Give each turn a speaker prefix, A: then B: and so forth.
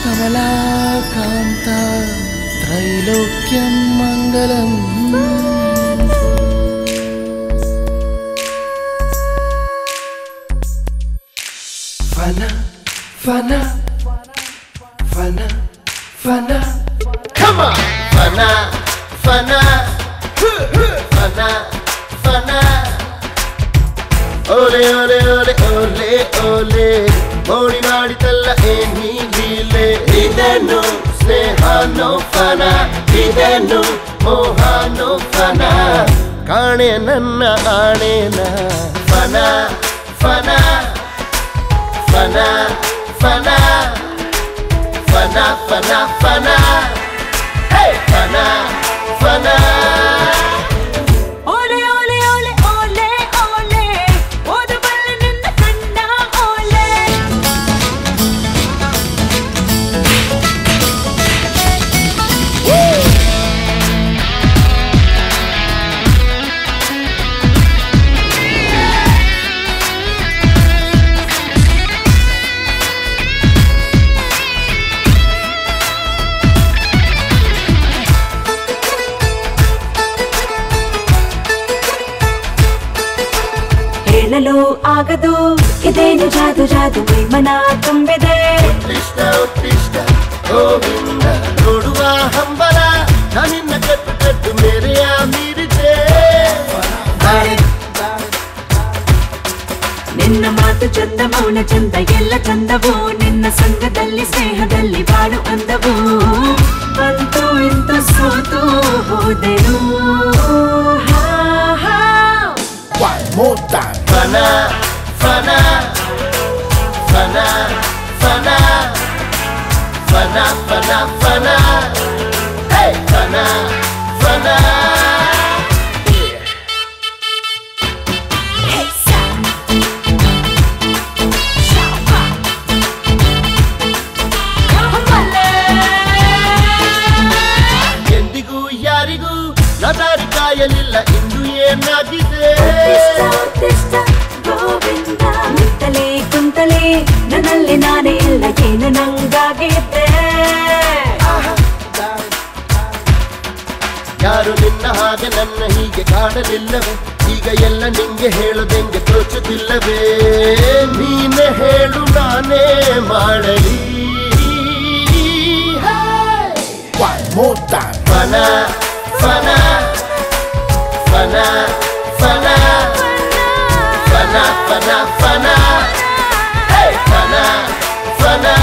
A: కమలాకాంత త్రైలోక్యం మంగళం ఫన ఫన ఫన ఫన
B: Come on! Fana, fana, fana, fana. Ole, ole, ole, ole, ole. Modi maditalla eni leele. Idenu snehano fana, idenu mohano fana. Kaane nanna aanena. Fana, fana, fana, fana, fana, fana, fana. Hey, fana, fana.
C: Ole, ole, ole, ole, ole. Odu balle ninna kanna ole. ಹೇಳಲು ಆಗದು ಇದೇನು ಜಾದು ಜಾದು ಮನ ತುಂಬಿದೆ
B: ಉತ್ತಿಷ್ಟ ಉತ್ತಿಷ್ಟ ಗೋವಿಂದ ನೋಡುವ ಹಂಬಲ ನಾನಿನ್ನ ಕಟ್ಟು ಕಟ್ಟು ಮೇರೆಯ ಮೀರಿದೆ
C: ನಿನ್ನ ಮಾತು ಚಂದ ಮೌನ ಚಂದ ಎಲ್ಲ ಚಂದವು ನಿನ್ನ ಸಂಘದಲ್ಲಿ ಸ್ನೇಹದಲ್ಲಿ ಬಾಳು ಅಂದವು ಅಂತೂ ಇಂತು ಸೋತು ಹೋದೆನು
B: One more time. Fana, fana, fana, fana, fana, fana, fana. Hey, fana, fana. ಎಂದಿಗೂ ಯಾರಿಗೂ ನದಾರಿ ಕಾಯಲಿಲ್ಲ ಇಂದು ಏನಾಗಿದೆ
C: ಗೋವಿಂದ ನಿಂತಲೇ ಕುಂತಲೇ ನನ್ನಲ್ಲಿ ನಾನೇ ಎಲ್ಲ ಏನು ನಂಗಾಗಿದ್ದೆ
B: ಯಾರು ನಿನ್ನ ಹಾಗೆ ನನ್ನ ಹೀಗೆ ಕಾಣಲಿಲ್ಲವೇ ಈಗ ಎಲ್ಲ ನಿಂಗೆ ಹೇಳೋದೆಂಗೆ ತೋಚುತ್ತಿಲ್ಲವೇ ನೀನೆ ಹೇಳು ನಾನೇ ಮಾಡಲಿ One more time. Fana, fana, fana, fana, fana, fana, fana. Hey, fana, fana.